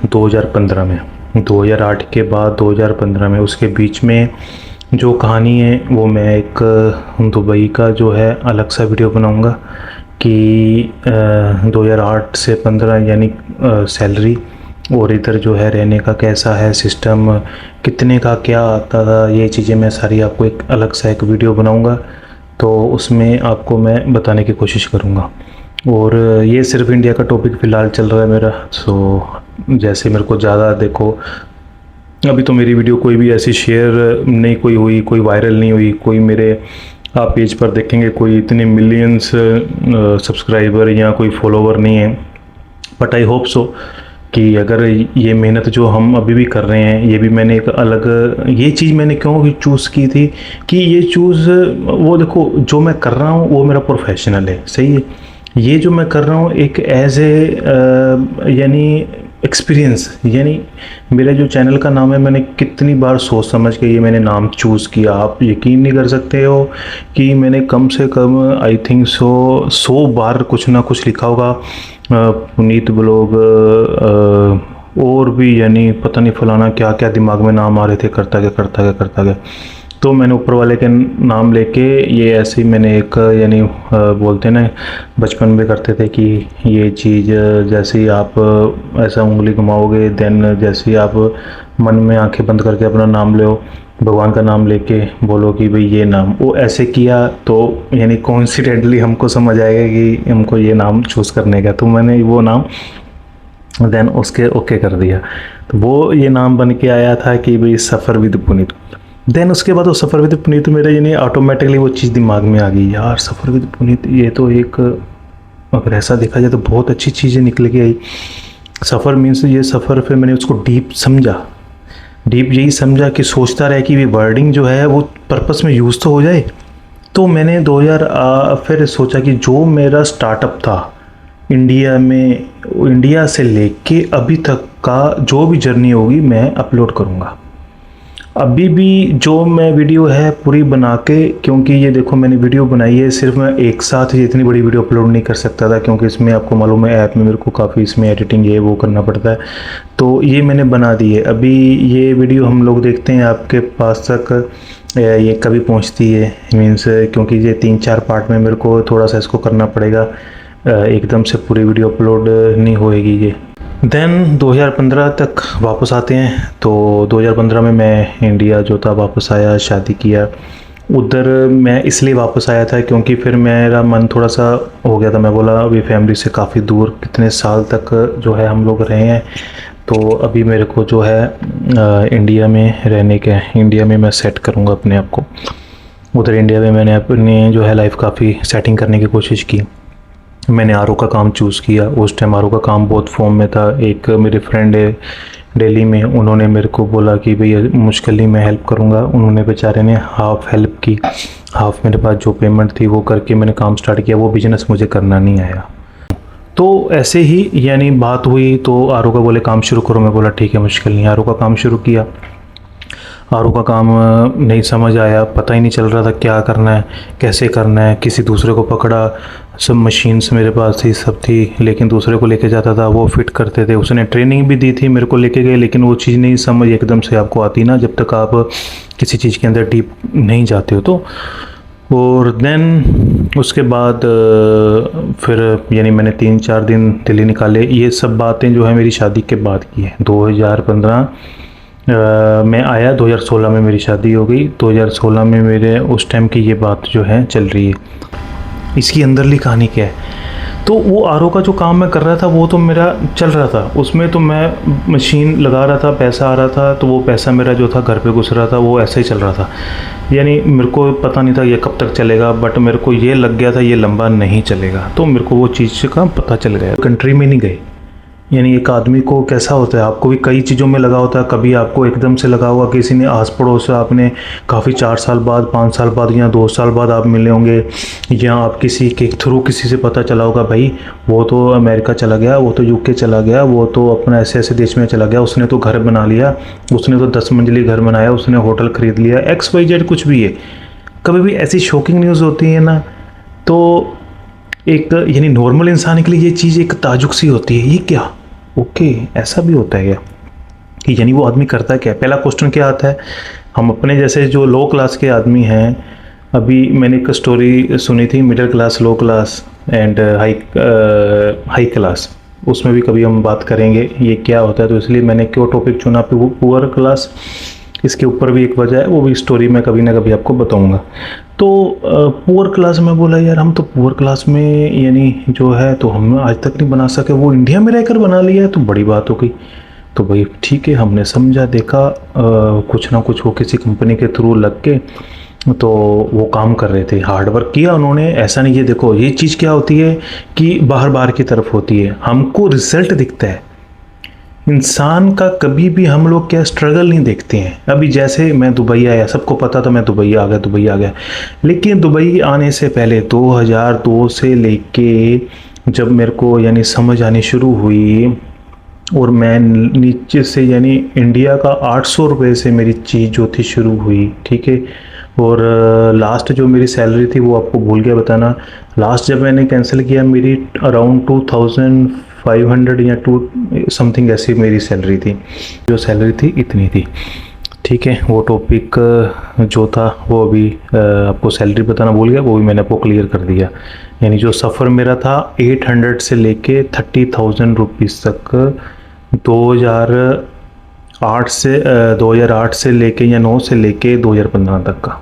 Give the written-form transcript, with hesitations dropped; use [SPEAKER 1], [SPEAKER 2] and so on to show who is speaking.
[SPEAKER 1] 2015 में, 2008 के बाद 2015 में, उसके बीच में जो कहानी है वो मैं एक दुबई का जो है अलग सा वीडियो बनाऊंगा कि 2008 से 15 यानी सैलरी और इधर जो है रहने का कैसा है सिस्टम, कितने का क्या आता था, ये चीज़ें मैं सारी आपको एक अलग सा एक वीडियो बनाऊंगा। तो उसमें आपको मैं बताने की कोशिश करूंगा। और ये सिर्फ इंडिया का टॉपिक फ़िलहाल चल रहा है मेरा। सो जैसे मेरे को ज़्यादा देखो, अभी तो मेरी वीडियो कोई भी ऐसी शेयर नहीं कोई हुई, कोई वायरल नहीं हुई, कोई मेरे आप पेज पर देखेंगे कोई इतने मिलियंस सब्सक्राइबर या कोई फॉलोवर नहीं है। बट आई होप सो कि अगर ये मेहनत जो हम अभी भी कर रहे हैं, ये भी मैंने एक अलग, ये चीज़ मैंने क्यों चूज़ की थी कि ये चूज़, वो देखो जो मैं कर रहा हूँ वो मेरा प्रोफेशनल है, सही है। ये जो मैं कर रहा हूँ एक एज ए यानी एक्सपीरियंस, यानी मेरे जो चैनल का नाम है, मैंने कितनी बार सोच समझ के ये मैंने नाम चूज़ किया। आप यकीन नहीं कर सकते हो कि मैंने कम से कम आई थिंक 100 बार कुछ ना कुछ लिखा होगा, पुनीत ब्लॉग और भी, यानी पता नहीं फलाना क्या क्या दिमाग में नाम आ रहे थे, करता गया। तो मैंने ऊपर वाले के नाम लेके ये ऐसे ही मैंने एक, यानी बोलते ना बचपन में करते थे कि ये चीज़ जैसे ही आप ऐसा उंगली घुमाओगे, देन जैसे ही आप मन में आंखें बंद करके अपना नाम लो, भगवान का नाम लेके बोलो कि भाई ये नाम, वो ऐसे किया तो यानी कोइंसिडेंटली हमको समझ आएगा कि हमको ये नाम चूज़ करने का। तो मैंने वो नाम देन उसके ओके कर दिया। तो वो ये नाम बन के आया था कि भाई सफ़र विद पुनीत। देन उसके बाद वो सफ़र विद पुनीत मेरा यानी ऑटोमेटिकली वो चीज़ दिमाग में आ गई, यार सफ़र विद पुनीत ये तो एक, अगर ऐसा देखा जाए तो बहुत अच्छी चीज़ें निकल के आई। सफ़र मीन्स ये सफ़र, फिर मैंने उसको डीप समझा, डीप यही समझा कि सोचता रहे कि ये वर्डिंग जो है वो पर्पस में यूज़ तो हो जाए। तो मैंने 2000 फिर सोचा कि जो मेरा स्टार्टअप था इंडिया में, इंडिया से लेके अभी तक का जो भी जर्नी होगी मैं अपलोड करूँगा। अभी भी जो मैं वीडियो है पूरी बना के, क्योंकि ये देखो मैंने वीडियो बनाई है, सिर्फ मैं एक साथ ही इतनी बड़ी वीडियो अपलोड नहीं कर सकता था, क्योंकि इसमें आपको मालूम है ऐप में मेरे को काफ़ी इसमें एडिटिंग ये वो करना पड़ता है। तो ये मैंने बना दी है। अभी ये वीडियो हम लोग देखते हैं आपके पास तक ये कभी पहुंचती है, मीन्स क्योंकि ये 3-4 पार्ट में मेरे को थोड़ा सा इसको करना पड़ेगा, एकदम से पूरी वीडियो अपलोड नहीं होएगी ये। देन 2015 तक वापस आते हैं। तो 2015 में मैं इंडिया जो था वापस आया, शादी किया। उधर मैं इसलिए वापस आया था क्योंकि फिर मेरा मन थोड़ा सा हो गया था, मैं बोला अभी फैमिली से काफ़ी दूर कितने साल तक जो है हम लोग रहे हैं, तो अभी मेरे को जो है इंडिया में रहने के, इंडिया में मैं सेट करूँगा अपने आप को। उधर इंडिया में मैंने अपनी जो है लाइफ काफ़ी सेटिंग करने की कोशिश की। मैंने आरओ का काम चूज़ किया। उस टाइम आरओ का काम बहुत फॉर्म में था। एक मेरे फ्रेंड है दिल्ली में, उन्होंने मेरे को बोला कि भैया मुश्किल ही मैं हेल्प करूँगा। उन्होंने बेचारे ने हाफ़ हेल्प की, हाफ़ मेरे पास जो पेमेंट थी वो करके मैंने काम स्टार्ट किया। वो बिज़नेस मुझे करना नहीं आया। तो ऐसे ही यानी बात हुई, तो आरओ का बोले काम शुरू करो। मैं बोला ठीक है मुश्किल नहीं। आरओ का काम शुरू किया। आरओ का काम नहीं समझ आया, पता ही नहीं चल रहा था क्या करना है, कैसे करना है। किसी दूसरे को पकड़ा, सब मशीन्स मेरे पास थी, सब थी, लेकिन दूसरे को लेके जाता था, वो फिट करते थे। उसने ट्रेनिंग भी दी थी, मेरे को लेके गए, लेकिन वो चीज़ नहीं समझ एकदम से आपको आती ना, जब तक आप किसी चीज़ के अंदर डीप नहीं जाते हो। तो और देन उसके बाद फिर यानी मैंने 3-4 दिन दिल्ली निकाले। ये सब बातें जो है मेरी शादी के बाद की है। 2015 मैं आया, 2016 में मेरी शादी हो गई। 2016 में मेरे उस टाइम की ये बात जो है चल रही है। इसकी अंदरली कहानी क्या है, तो वो आरओ का जो काम मैं कर रहा था वो तो मेरा चल रहा था, उसमें तो मैं मशीन लगा रहा था, पैसा आ रहा था, तो वो पैसा मेरा जो था घर पे घुस रहा था, वो ऐसे ही चल रहा था। यानी मेरे को पता नहीं था ये कब तक चलेगा, बट मेरे को ये लग गया था ये लंबा नहीं चलेगा। तो मेरे को वो चीज़ का पता चल गया। कंट्री में नहीं गए, यानी एक आदमी को कैसा होता है, आपको भी कई चीज़ों में लगा होता है। कभी आपको एकदम से लगा होगा, किसी ने आस पड़ोस से आपने काफ़ी 4 साल बाद, 5 साल बाद या 2 साल बाद आप मिले होंगे, या आप किसी के थ्रू किसी से पता चला होगा भाई वो तो अमेरिका चला गया, वो तो यूके चला गया, वो तो अपना ऐसे ऐसे देश में चला गया, उसने तो घर बना लिया, उसने तो 10 मंजिली घर बनाया, उसने होटल ख़रीद लिया, XYZ कुछ भी है। कभी भी ऐसी शॉकिंग न्यूज़ होती है ना, तो एक यानी नॉर्मल इंसान के लिए ये चीज़ एक ताजुक सी होती है, ये क्या, ओके ऐसा भी होता है क्या, कि यानी वो आदमी करता क्या है। पहला क्वेश्चन क्या आता है, हम अपने जैसे जो लो क्लास के आदमी हैं, अभी मैंने एक स्टोरी सुनी थी, middle class, low class and high class, उसमें भी कभी हम बात करेंगे ये क्या होता है, तो इसलिए मैंने क्यों टॉपिक चुना पे वो पुअर क्लास, इसके ऊपर भी एक वजह है, वो भी स्टोरी मैं कभी ना कभी आपको बताऊंगा। तो पुअर क्लास में बोला यार हम तो पुअर क्लास में यानी जो है तो हम आज तक नहीं बना सके, वो इंडिया में रहकर बना लिया है तो बड़ी बात हो गई। तो भाई ठीक है, हमने समझा देखा, कुछ ना कुछ वो किसी कंपनी के थ्रू लग के तो वो काम कर रहे थे, हार्ड वर्क किया उन्होंने। ऐसा नहीं, ये देखो ये चीज़ क्या होती है कि बाहर बाहर की तरफ होती है, हमको रिजल्ट दिखता है, इंसान का कभी भी हम लोग क्या स्ट्रगल नहीं देखते हैं। अभी जैसे मैं दुबई आया, सबको पता था मैं दुबई आ गया, दुबई आ गया, लेकिन दुबई आने से पहले 2002 से लेके जब मेरे को यानी समझ आनी शुरू हुई, और मैं नीचे से यानी इंडिया का 800 रुपये से मेरी चीज़ जो थी शुरू हुई, ठीक है। और लास्ट जो मेरी सैलरी थी वो आपको भूल गया बताना, लास्ट जब मैंने कैंसिल किया मेरी अराउंड 2500 या 2 समथिंग ऐसी मेरी सैलरी थी, जो सैलरी थी इतनी थी, ठीक है। वो टॉपिक जो था वो अभी आपको सैलरी बताना भूल गया, वो भी मैंने आपको क्लियर कर दिया। यानी जो सफ़र मेरा था 800 से लेके 30,000 रुपीज़ तक 2008 से 2008 से लेके या 9 से लेके 2015 तक का।